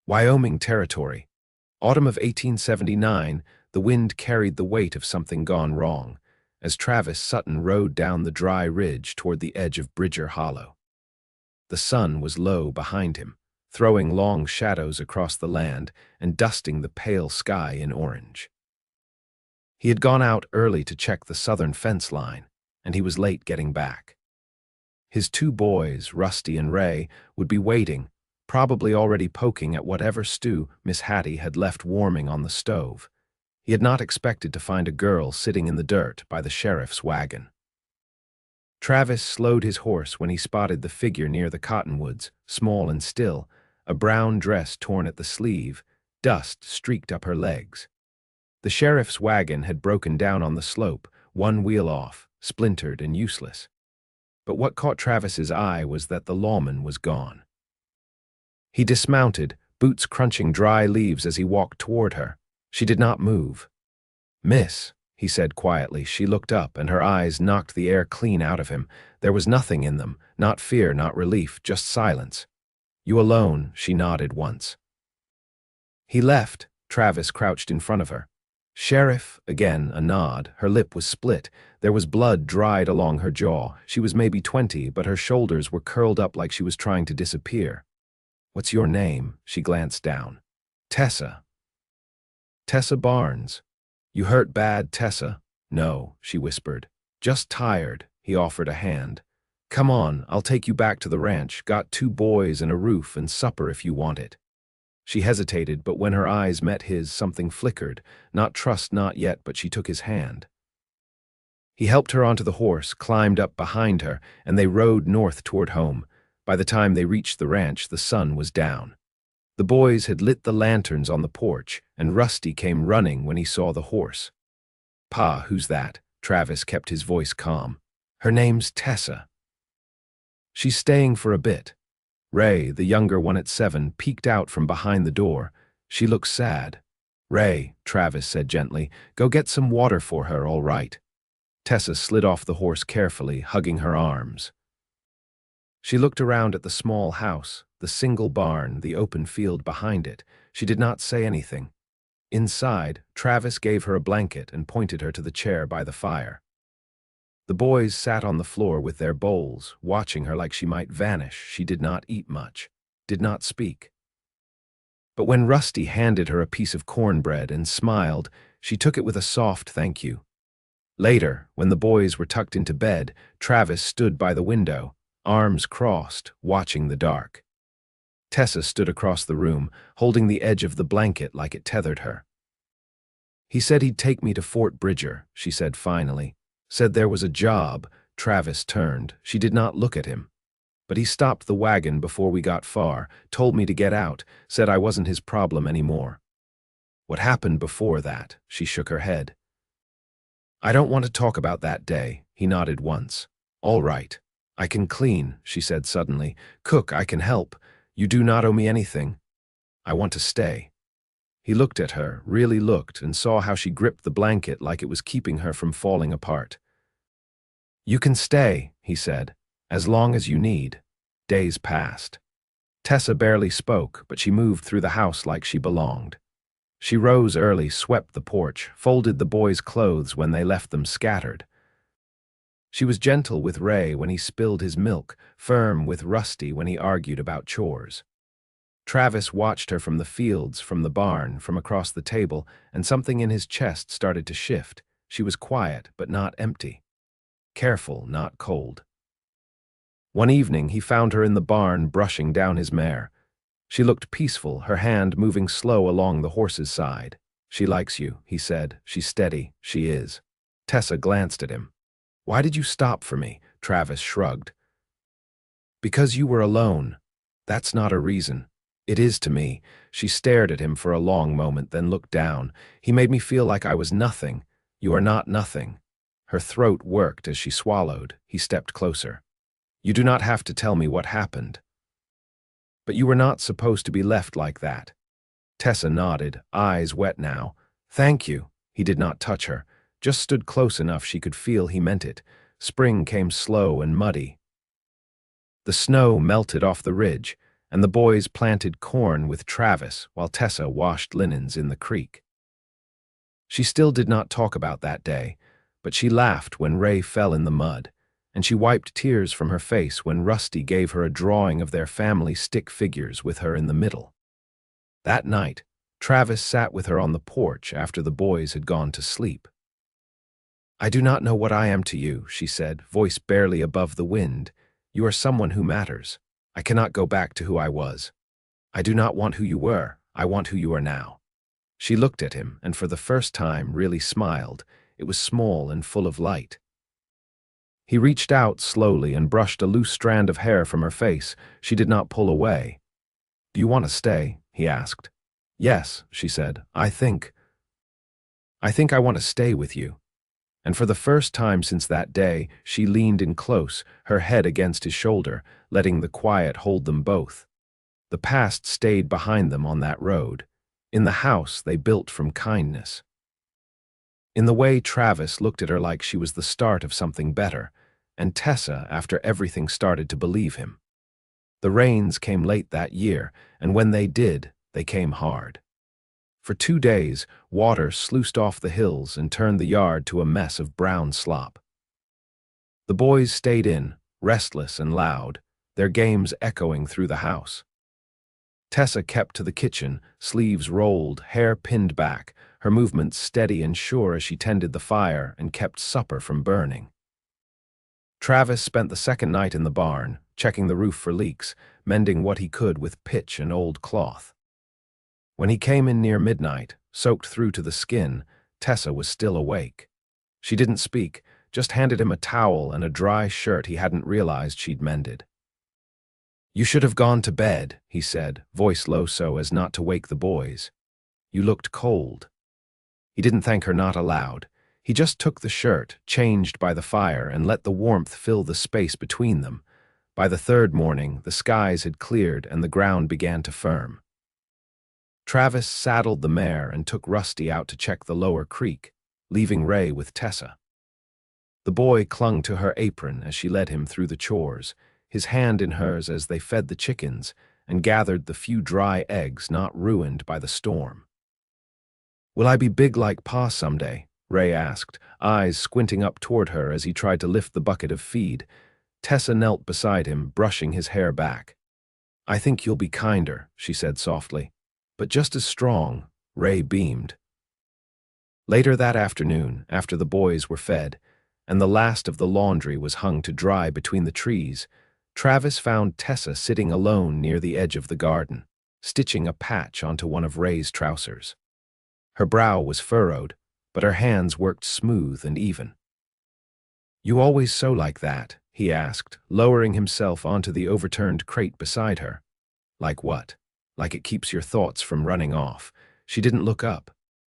Wyoming Territory. Autumn of 1879, the wind carried the weight of something gone wrong, as Travis Sutton rode down the dry ridge toward the edge of Bridger Hollow. The sun was low behind him, throwing long shadows across the land and dusting the pale sky in orange. He had gone out early to check the southern fence line, and he was late getting back. His two boys, Rusty and Ray, would be waiting, probably already poking at whatever stew Miss Hattie had left warming on the stove. He had not expected to find a girl sitting in the dirt by the sheriff's wagon. Travis slowed his horse when he spotted the figure near the cottonwoods, small and still, a brown dress torn at the sleeve, dust streaked up her legs. The sheriff's wagon had broken down on the slope, one wheel off, splintered and useless. But what caught Travis's eye was that the lawman was gone. He dismounted, boots crunching dry leaves as he walked toward her. She did not move. "Miss," he said quietly. She looked up, and her eyes knocked the air clean out of him. There was nothing in them, not fear, not relief, just silence. "You alone?" She nodded once. He left. Travis crouched in front of her. "Sheriff," again a nod. Her lip was split. There was blood dried along her jaw. She was maybe 20, but her shoulders were curled up like she was trying to disappear. "What's your name?" She glanced down. "Tessa." "Tessa Barnes. You hurt bad, Tessa?" "No," she whispered. "Just tired." He offered a hand. "Come on, I'll take you back to the ranch. Got 2 boys and a roof and supper if you want it." She hesitated, but when her eyes met his, something flickered. Not trust, not yet, but she took his hand. He helped her onto the horse, climbed up behind her, and they rode north toward home. By the time they reached the ranch, the sun was down. The boys had lit the lanterns on the porch, and Rusty came running when he saw the horse. "Pa, who's that?" Travis kept his voice calm. "Her name's Tessa. She's staying for a bit." Ray, the younger one at 7, peeked out from behind the door. "She looks sad." "Ray," Travis said gently, "go get some water for her, all right?" Tessa slid off the horse carefully, hugging her arms. She looked around at the small house, the single barn, the open field behind it. She did not say anything. Inside, Travis gave her a blanket and pointed her to the chair by the fire. The boys sat on the floor with their bowls, watching her like she might vanish. She did not eat much, did not speak. But when Rusty handed her a piece of cornbread and smiled, she took it with a soft thank you. Later, when the boys were tucked into bed, Travis stood by the window, arms crossed, watching the dark. Tessa stood across the room, holding the edge of the blanket like it tethered her. "He said he'd take me to Fort Bridger," she said finally. "Said there was a job." Travis turned. She did not look at him. "But he stopped the wagon before we got far, told me to get out, said I wasn't his problem anymore." "What happened before that?" She shook her head. "I don't want to talk about that day." He nodded once. "All right. I can clean," she said suddenly. "Cook, I can help. You do not owe me anything. I want to stay." He looked at her, really looked, and saw how she gripped the blanket like it was keeping her from falling apart. "You can stay," he said, "as long as you need." Days passed. Tessa barely spoke, but she moved through the house like she belonged. She rose early, swept the porch, folded the boys' clothes when they left them scattered. She was gentle with Ray when he spilled his milk, firm with Rusty when he argued about chores. Travis watched her from the fields, from the barn, from across the table, and something in his chest started to shift. She was quiet, but not empty. Careful, not cold. One evening, he found her in the barn brushing down his mare. She looked peaceful, her hand moving slow along the horse's side. "She likes you," he said. "She's steady. She is." Tessa glanced at him. "Why did you stop for me?" Travis shrugged. "Because you were alone. That's not a reason." "It is to me." She stared at him for a long moment, then looked down. "He made me feel like I was nothing." "You are not nothing." Her throat worked as she swallowed. He stepped closer. "You do not have to tell me what happened. But you were not supposed to be left like that." Tessa nodded, eyes wet now. "Thank you." He did not touch her, just stood close enough she could feel he meant it. Spring came slow and muddy. The snow melted off the ridge, and the boys planted corn with Travis while Tessa washed linens in the creek. She still did not talk about that day, but she laughed when Ray fell in the mud, and she wiped tears from her face when Rusty gave her a drawing of their family stick figures with her in the middle. That night, Travis sat with her on the porch after the boys had gone to sleep. "I do not know what I am to you," she said, voice barely above the wind. "You are someone who matters. I cannot go back to who I was. I do not want who you were. I want who you are now." She looked at him and for the first time really smiled. It was small and full of light. He reached out slowly and brushed a loose strand of hair from her face. She did not pull away. "Do you want to stay?" he asked. "Yes," she said. I think I want to stay with you." And for the first time since that day, she leaned in close, her head against his shoulder, letting the quiet hold them both. The past stayed behind them on that road. In the house they built from kindness. In the way Travis looked at her like she was the start of something better, and Tessa, after everything, started to believe him. The rains came late that year, and when they did, they came hard. For 2 days, water sluiced off the hills and turned the yard to a mess of brown slop. The boys stayed in, restless and loud, their games echoing through the house. Tessa kept to the kitchen, sleeves rolled, hair pinned back, her movements steady and sure as she tended the fire and kept supper from burning. Travis spent the second night in the barn, checking the roof for leaks, mending what he could with pitch and old cloth. When he came in near midnight, soaked through to the skin, Tessa was still awake. She didn't speak, just handed him a towel and a dry shirt he hadn't realized she'd mended. "You should have gone to bed," he said, voice low so as not to wake the boys. "You looked cold." He didn't thank her, not aloud. He just took the shirt, changed by the fire, and let the warmth fill the space between them. By the third morning, the skies had cleared and the ground began to firm. Travis saddled the mare and took Rusty out to check the lower creek, leaving Ray with Tessa. The boy clung to her apron as she led him through the chores, his hand in hers as they fed the chickens and gathered the few dry eggs not ruined by the storm. "Will I be big like Pa someday?" Ray asked, eyes squinting up toward her as he tried to lift the bucket of feed. Tessa knelt beside him, brushing his hair back. "I think you'll be kinder," she said softly. "But just as strong," Ray beamed. Later that afternoon, after the boys were fed, and the last of the laundry was hung to dry between the trees, Travis found Tessa sitting alone near the edge of the garden, stitching a patch onto one of Ray's trousers. Her brow was furrowed, but her hands worked smooth and even. "You always sew like that?" he asked, lowering himself onto the overturned crate beside her. "Like what?" "Like it keeps your thoughts from running off." She didn't look up.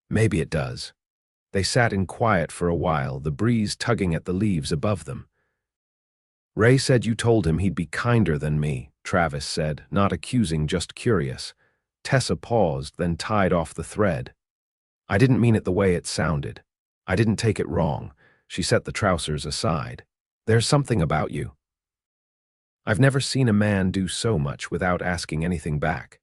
"Maybe it does." They sat in quiet for a while, the breeze tugging at the leaves above them. "Ray said you told him he'd be kinder than me," Travis said, not accusing, just curious. Tessa paused, then tied off the thread. "I didn't mean it the way it sounded. I didn't take it wrong." She set the trousers aside. "There's something about you. I've never seen a man do so much without asking anything back.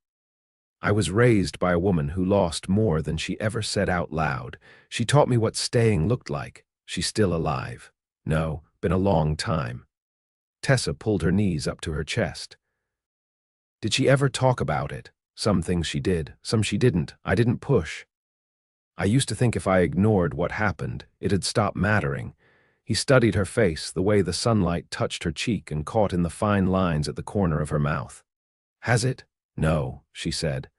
I was raised by a woman who lost more than she ever said out loud. She taught me what staying looked like. She's still alive. No, been a long time." Tessa pulled her knees up to her chest. "Did she ever talk about it? Some things she did, some she didn't. I didn't push. I used to think if I ignored what happened, it'd stop mattering." He studied her face, the way the sunlight touched her cheek and caught in the fine lines at the corner of her mouth. "Has it?" "No," she said.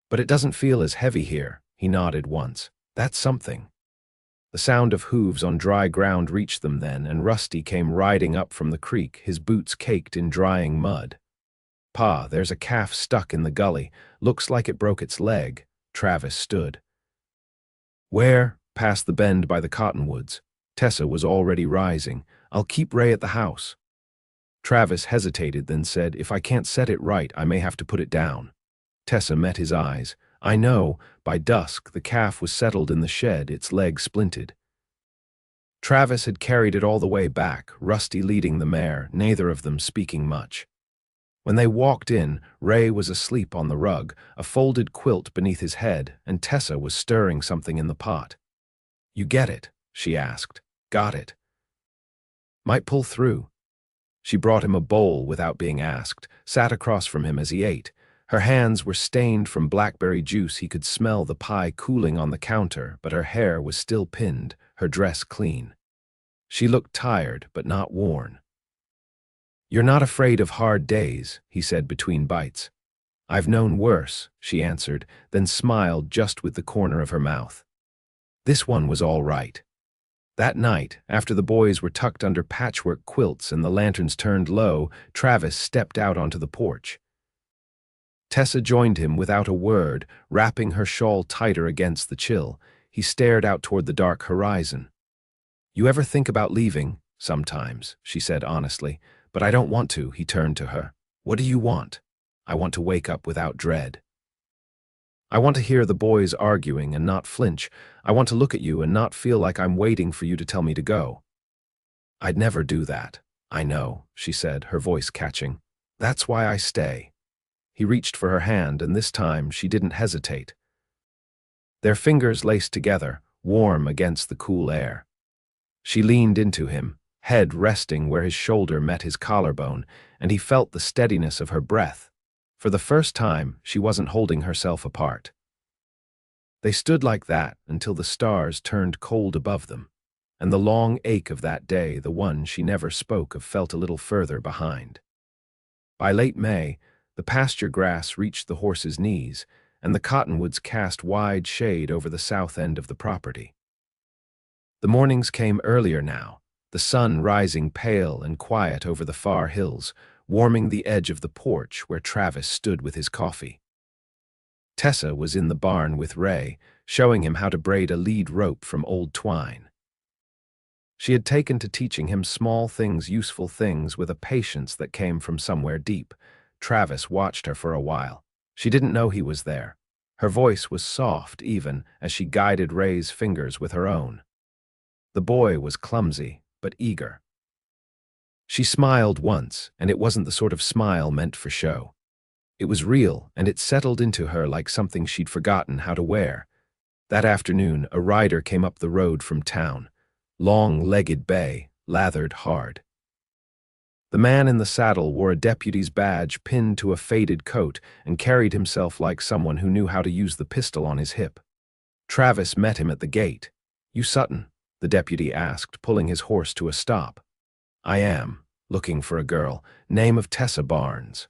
"But it doesn't feel as heavy here." He nodded once. "That's something." The sound of hooves on dry ground reached them then, and Rusty came riding up from the creek, his boots caked in drying mud. "Pa, there's a calf stuck in the gully. Looks like it broke its leg." Travis stood. "Where?" "Past the bend by the cottonwoods." Tessa was already rising. "I'll keep Ray at the house." Travis hesitated, then said, "If I can't set it right, I may have to put it down." Tessa met his eyes. "I know." By dusk, the calf was settled in the shed, its leg splinted. Travis had carried it all the way back, Rusty leading the mare, neither of them speaking much. When they walked in, Ray was asleep on the rug, a folded quilt beneath his head, and Tessa was stirring something in the pot. "You get it?" she asked. "Got it. Might pull through." She brought him a bowl without being asked, sat across from him as he ate. Her hands were stained from blackberry juice. He could smell the pie cooling on the counter, but her hair was still pinned, her dress clean. She looked tired, but not worn. "You're not afraid of hard days," he said between bites. "I've known worse," she answered, then smiled just with the corner of her mouth. This one was all right. That night, after the boys were tucked under patchwork quilts and the lanterns turned low, Travis stepped out onto the porch. Tessa joined him without a word, wrapping her shawl tighter against the chill. He stared out toward the dark horizon. "You ever think about leaving?" "Sometimes," she said honestly. "But I don't want to." He turned to her. "What do you want?" "I want to wake up without dread. I want to hear the boys arguing and not flinch. I want to look at you and not feel like I'm waiting for you to tell me to go." "I'd never do that." "I know," she said, her voice catching. "That's why I stay." He reached for her hand, and this time she didn't hesitate. Their fingers laced together, warm against the cool air. She leaned into him, head resting where his shoulder met his collarbone, and he felt the steadiness of her breath. For the first time, she wasn't holding herself apart. They stood like that until the stars turned cold above them, and the long ache of that day, the one she never spoke of, felt a little further behind. By late May, the pasture grass reached the horses' knees, and the cottonwoods cast wide shade over the south end of the property. The mornings came earlier now, the sun rising pale and quiet over the far hills, warming the edge of the porch where Travis stood with his coffee. Tessa was in the barn with Ray, showing him how to braid a lead rope from old twine. She had taken to teaching him small things, useful things, with a patience that came from somewhere deep. Travis watched her for a while. She didn't know he was there. Her voice was soft even as she guided Ray's fingers with her own. The boy was clumsy, but eager. She smiled once, and it wasn't the sort of smile meant for show. It was real, and it settled into her like something she'd forgotten how to wear. That afternoon, a rider came up the road from town, long-legged bay, lathered hard. The man in the saddle wore a deputy's badge pinned to a faded coat and carried himself like someone who knew how to use the pistol on his hip. Travis met him at the gate. "You Sutton?" the deputy asked, pulling his horse to a stop. "I am, looking for a girl, name of Tessa Barnes."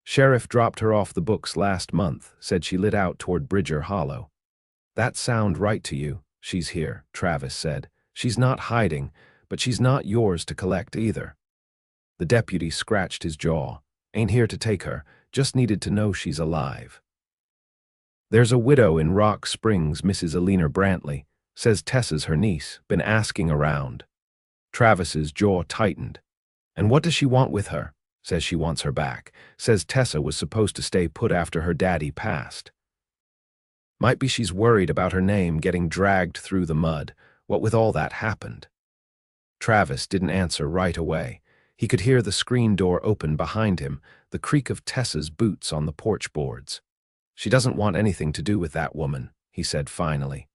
"Sheriff dropped her off the books last month, said she lit out toward Bridger Hollow." "That sound right to you?" "She's here," Travis said. "She's not hiding, but she's not yours to collect either." The deputy scratched his jaw. "Ain't here to take her, just needed to know she's alive." "There's a widow in Rock Springs, Mrs. Alina Brantley. Says Tessa's her niece, been asking around." Travis's jaw tightened. "And what does she want with her?" "Says she wants her back. Says Tessa was supposed to stay put after her daddy passed." "Might be she's worried about her name getting dragged through the mud. What with all that happened?" Travis didn't answer right away. He could hear the screen door open behind him, the creak of Tessa's boots on the porch boards. "She doesn't want anything to do with that woman," he said finally.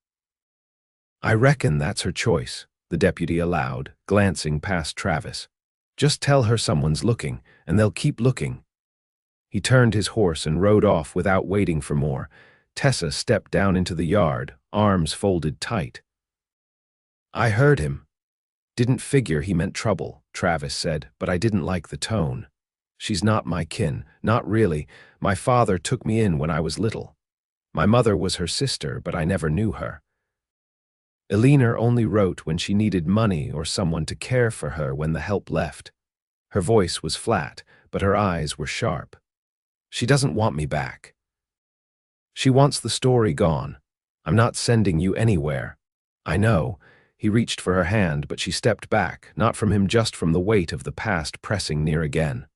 "I reckon that's her choice," the deputy allowed, glancing past Travis. "Just tell her someone's looking, and they'll keep looking." He turned his horse and rode off without waiting for more. Tessa stepped down into the yard, arms folded tight. "I heard him. Didn't figure he meant trouble," Travis said, "but I didn't like the tone. She's not my kin, not really. My father took me in when I was little. My mother was her sister, but I never knew her. Alina only wrote when she needed money or someone to care for her when the help left." Her voice was flat, but her eyes were sharp. "She doesn't want me back. She wants the story gone. I'm not sending you anywhere." "I know." He reached for her hand, but she stepped back, not from him, just from the weight of the past pressing near again.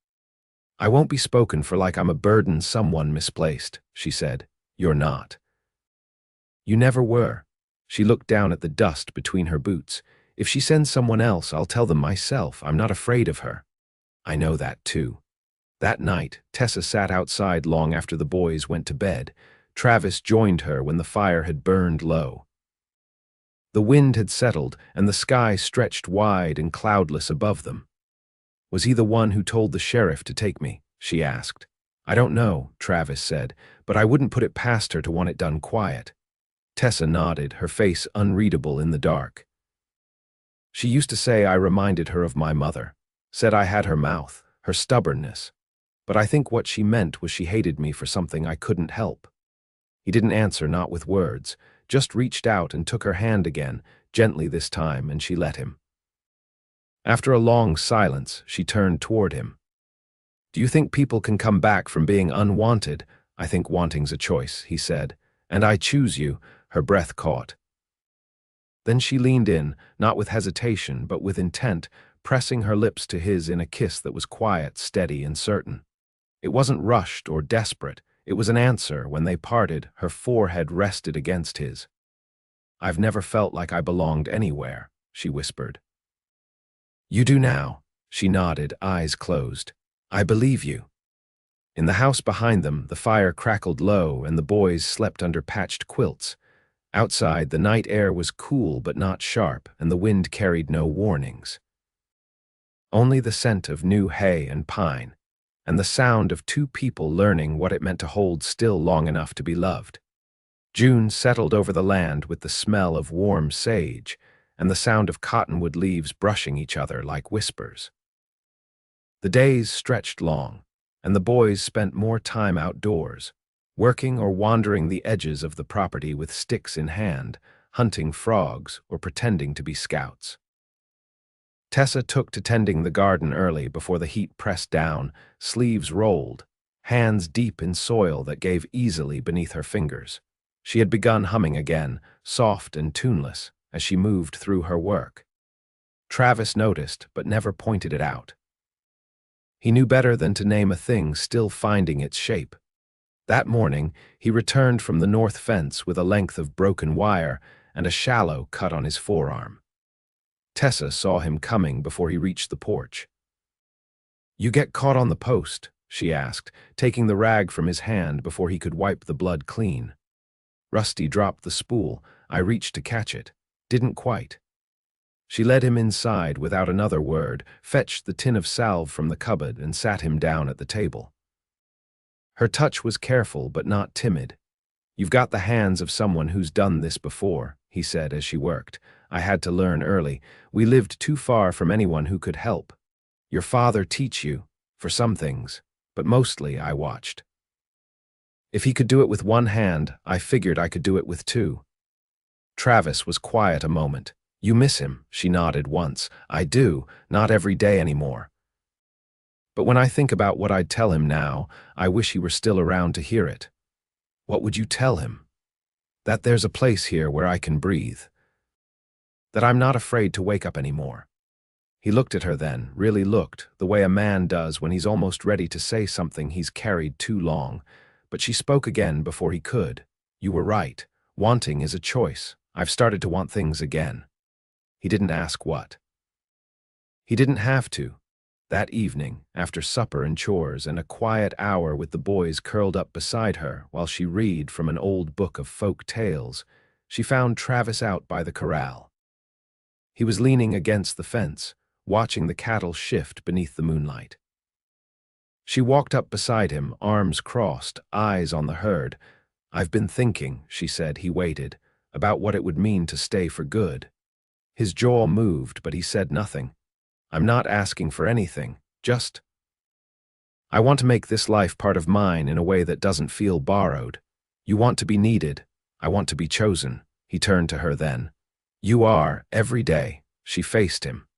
"I won't be spoken for like I'm a burden someone misplaced," she said. "You're not. You never were." She looked down at the dust between her boots. "If she sends someone else, I'll tell them myself. I'm not afraid of her." "I know that too." That night, Tessa sat outside long after the boys went to bed. Travis joined her when the fire had burned low. The wind had settled, and the sky stretched wide and cloudless above them. "Was he the one who told the sheriff to take me?" she asked. "I don't know," Travis said, "but I wouldn't put it past her to want it done quiet." Tessa nodded, her face unreadable in the dark. "She used to say I reminded her of my mother, said I had her mouth, her stubbornness. But I think what she meant was she hated me for something I couldn't help." He didn't answer, not with words, just reached out and took her hand again, gently this time, and she let him. After a long silence, she turned toward him. "Do you think people can come back from being unwanted?" "I think wanting's a choice," he said. "And I choose you." Her breath caught. Then she leaned in, not with hesitation, but with intent, pressing her lips to his in a kiss that was quiet, steady, and certain. It wasn't rushed or desperate. It was an answer. When they parted, her forehead rested against his. "I've never felt like I belonged anywhere," she whispered. "You do now," she nodded, eyes closed. "I believe you." In the house behind them, the fire crackled low and the boys slept under patched quilts. Outside, the night air was cool but not sharp, and the wind carried no warnings. Only the scent of new hay and pine, and the sound of two people learning what it meant to hold still long enough to be loved. June settled over the land with the smell of warm sage and the sound of cottonwood leaves brushing each other like whispers. The days stretched long, and the boys spent more time outdoors, working or wandering the edges of the property with sticks in hand, hunting frogs or pretending to be scouts. Tessa took to tending the garden early before the heat pressed down, sleeves rolled, hands deep in soil that gave easily beneath her fingers. She had begun humming again, soft and tuneless, as she moved through her work. Travis noticed, but never pointed it out. He knew better than to name a thing still finding its shape. That morning, he returned from the north fence with a length of broken wire and a shallow cut on his forearm. Tessa saw him coming before he reached the porch. "You get caught on the post?" she asked, taking the rag from his hand before he could wipe the blood clean. Rusty dropped the spool. I reached to catch it. Didn't quite. She led him inside without another word, fetched the tin of salve from the cupboard, and sat him down at the table. Her touch was careful but not timid. "You've got the hands of someone who's done this before," he said as she worked. "I had to learn early. We lived too far from anyone who could help. Your father teach you, for some things, but mostly I watched. If he could do it with one hand, I figured I could do it with two." Travis was quiet a moment. "You miss him," she nodded once. "I do, not every day anymore. But when I think about what I'd tell him now, I wish he were still around to hear it." "What would you tell him?" "That there's a place here where I can breathe. That I'm not afraid to wake up anymore." He looked at her then, really looked, the way a man does when he's almost ready to say something he's carried too long. But she spoke again before he could. "You were right. Wanting is a choice. I've started to want things again." He didn't ask what. He didn't have to. That evening, after supper and chores and a quiet hour with the boys curled up beside her while she read from an old book of folk tales, she found Travis out by the corral. He was leaning against the fence, watching the cattle shift beneath the moonlight. She walked up beside him, arms crossed, eyes on the herd. "I've been thinking," she said. He waited, "about what it would mean to stay for good." His jaw moved, but he said nothing. "I'm not asking for anything, just I want to make this life part of mine in a way that doesn't feel borrowed. You want to be needed. I want to be chosen." He turned to her then. "You are, every day." She faced him.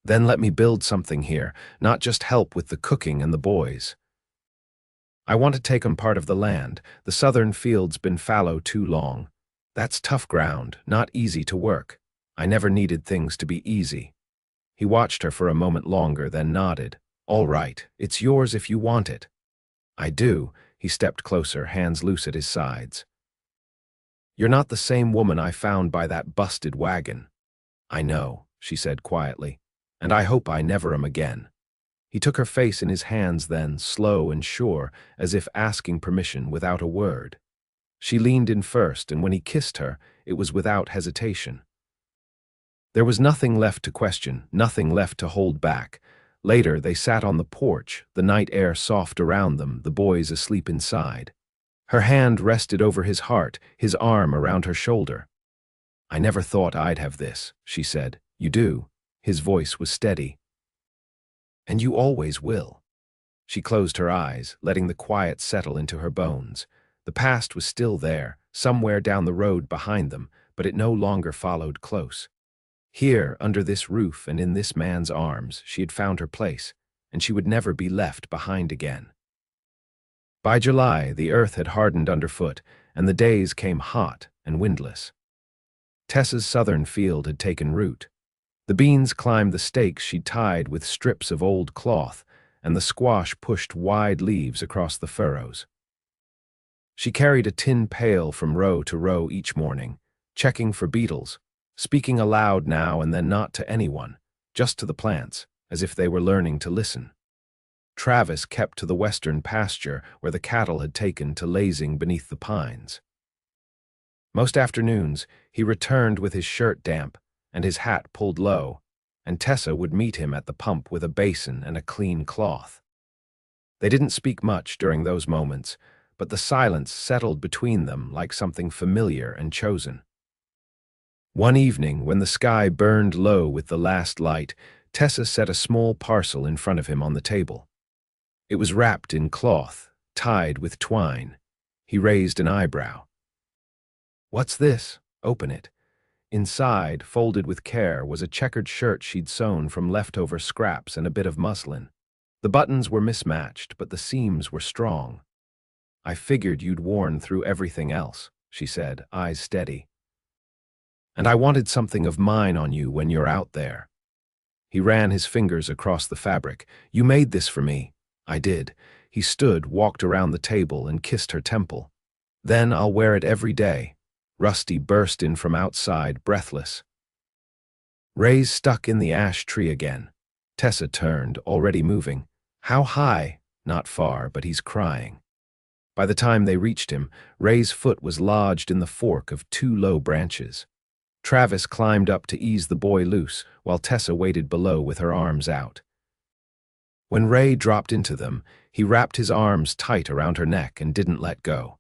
"Then let me build something here, not just help with the cooking and the boys. I want to take 'em part of the land. The southern field's been fallow too long. That's tough ground, not easy to work. I never needed things to be easy." He watched her for a moment longer, then nodded. "All right, it's yours if you want it." "I do." He stepped closer, hands loose at his sides. "You're not the same woman I found by that busted wagon." "I know," she said quietly, "and I hope I never am again." He took her face in his hands then, slow and sure, as if asking permission without a word. She leaned in first, and when he kissed her, it was without hesitation. There was nothing left to question, nothing left to hold back. Later, they sat on the porch, the night air soft around them, the boys asleep inside. Her hand rested over his heart, his arm around her shoulder. "I never thought I'd have this," she said. "You do." His voice was steady. "And you always will." She closed her eyes, letting the quiet settle into her bones. The past was still there, somewhere down the road behind them, but it no longer followed close. Here, under this roof and in this man's arms, she had found her place, and she would never be left behind again. By July, the earth had hardened underfoot, and the days came hot and windless. Tessa's southern field had taken root. The beans climbed the stakes she'd tied with strips of old cloth, and the squash pushed wide leaves across the furrows. She carried a tin pail from row to row each morning, checking for beetles, speaking aloud now and then, not to anyone, just to the plants, as if they were learning to listen. Travis kept to the western pasture where the cattle had taken to lazing beneath the pines. Most afternoons, he returned with his shirt damp and his hat pulled low, and Tessa would meet him at the pump with a basin and a clean cloth. They didn't speak much during those moments, but the silence settled between them like something familiar and chosen. One evening, when the sky burned low with the last light, Tessa set a small parcel in front of him on the table. It was wrapped in cloth, tied with twine. He raised an eyebrow. "What's this?" "Open it." Inside, folded with care, was a checkered shirt she'd sewn from leftover scraps and a bit of muslin. The buttons were mismatched, but the seams were strong. "I figured you'd worn through everything else," she said, eyes steady. "And I wanted something of mine on you when you're out there." He ran his fingers across the fabric. "You made this for me." "I did." He stood, walked around the table, and kissed her temple. "Then I'll wear it every day." Rusty burst in from outside, breathless. "Ray's stuck in the ash tree again." Tessa turned, already moving. "How high?" "Not far, but he's crying." By the time they reached him, Ray's foot was lodged in the fork of two low branches. Travis climbed up to ease the boy loose, while Tessa waited below with her arms out. When Ray dropped into them, he wrapped his arms tight around her neck and didn't let go.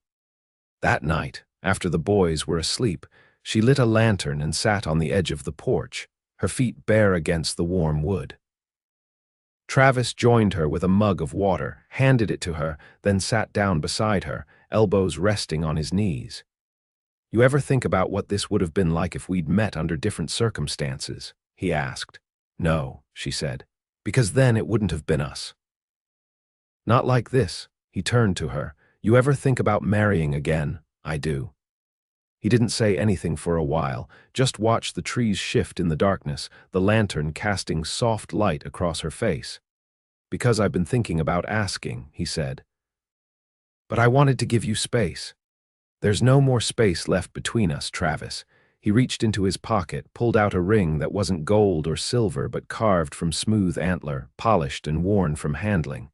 That night, after the boys were asleep, she lit a lantern and sat on the edge of the porch, her feet bare against the warm wood. Travis joined her with a mug of water, handed it to her, then sat down beside her, elbows resting on his knees. "You ever think about what this would have been like if we'd met under different circumstances?" he asked. "No," she said, "because then it wouldn't have been us." "Not like this." He turned to her. "You ever think about marrying again?" "I do." He didn't say anything for a while, just watched the trees shift in the darkness, the lantern casting soft light across her face. "Because I've been thinking about asking," he said. "But I wanted to give you space." "There's no more space left between us, Travis." He reached into his pocket, pulled out a ring that wasn't gold or silver but carved from smooth antler, polished and worn from handling.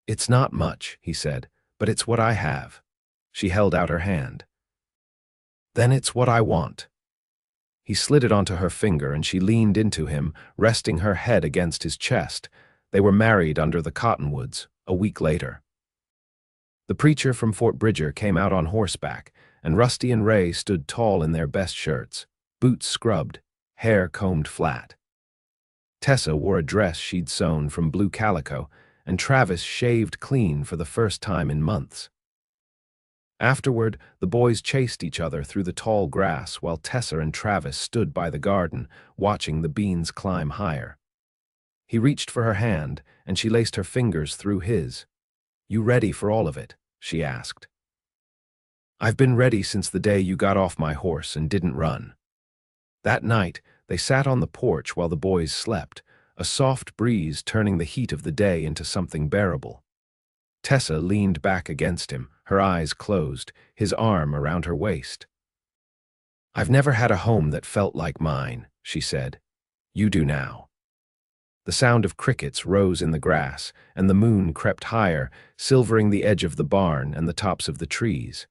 "It's not much," he said, "but it's what I have." She held out her hand. "Then it's what I want." He slid it onto her finger and she leaned into him, resting her head against his chest. They were married under the cottonwoods, a week later. The preacher from Fort Bridger came out on horseback, and Rusty and Ray stood tall in their best shirts, boots scrubbed, hair combed flat. Tessa wore a dress she'd sewn from blue calico, and Travis shaved clean for the first time in months. Afterward, the boys chased each other through the tall grass while Tessa and Travis stood by the garden, watching the beans climb higher. He reached for her hand, and she laced her fingers through his. "You ready for all of it?" she asked. "I've been ready since the day you got off my horse and didn't run." That night, they sat on the porch while the boys slept, a soft breeze turning the heat of the day into something bearable. Tessa leaned back against him, her eyes closed, his arm around her waist. "I've never had a home that felt like mine," she said. "You do now." The sound of crickets rose in the grass, and the moon crept higher, silvering the edge of the barn and the tops of the trees.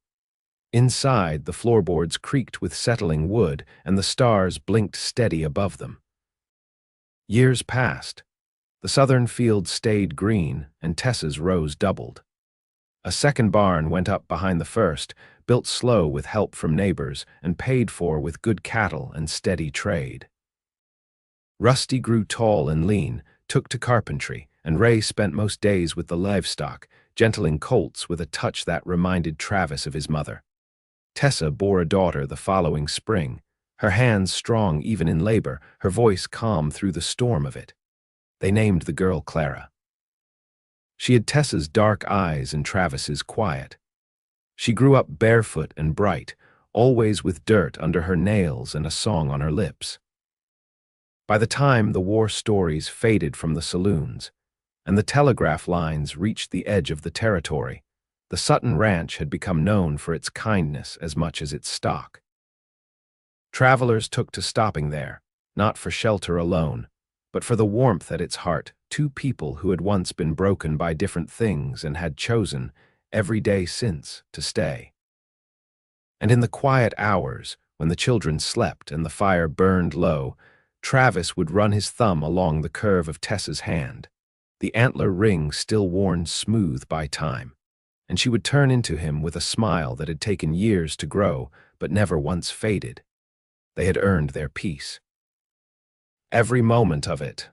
Inside, the floorboards creaked with settling wood, and the stars blinked steady above them. Years passed. The southern field stayed green, and Tessa's rows doubled. A second barn went up behind the first, built slow with help from neighbors, and paid for with good cattle and steady trade. Rusty grew tall and lean, took to carpentry, and Ray spent most days with the livestock, gentling colts with a touch that reminded Travis of his mother. Tessa bore a daughter the following spring, her hands strong even in labor, her voice calm through the storm of it. They named the girl Clara. She had Tessa's dark eyes and Travis's quiet. She grew up barefoot and bright, always with dirt under her nails and a song on her lips. By the time the war stories faded from the saloons, and the telegraph lines reached the edge of the territory, the Sutton Ranch had become known for its kindness as much as its stock. Travelers took to stopping there, not for shelter alone, but for the warmth at its heart, two people who had once been broken by different things and had chosen, every day since, to stay. And in the quiet hours, when the children slept and the fire burned low, Travis would run his thumb along the curve of Tessa's hand, the antler ring still worn smooth by time, and she would turn into him with a smile that had taken years to grow but never once faded. They had earned their peace. Every moment of it,